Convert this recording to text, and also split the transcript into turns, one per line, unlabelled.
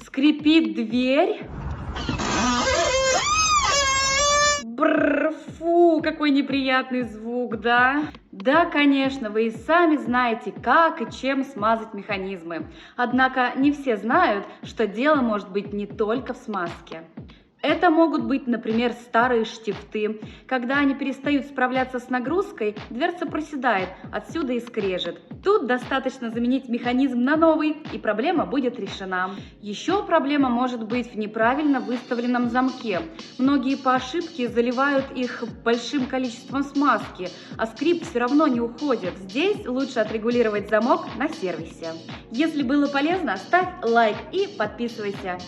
Скрипит дверь. Бррр, фу, какой неприятный звук, да? Да, конечно, вы и сами знаете, как и чем смазать механизмы. Однако не все знают, что дело может быть не только в смазке. Это могут быть, например, старые штифты. Когда они перестают справляться с нагрузкой, дверца проседает, отсюда и скрежет. Тут достаточно заменить механизм на новый, и проблема будет решена. Еще проблема может быть в неправильно выставленном замке. Многие по ошибке заливают их большим количеством смазки, а скрип все равно не уходит. Здесь лучше отрегулировать замок на сервисе. Если было полезно, ставь лайк и подписывайся.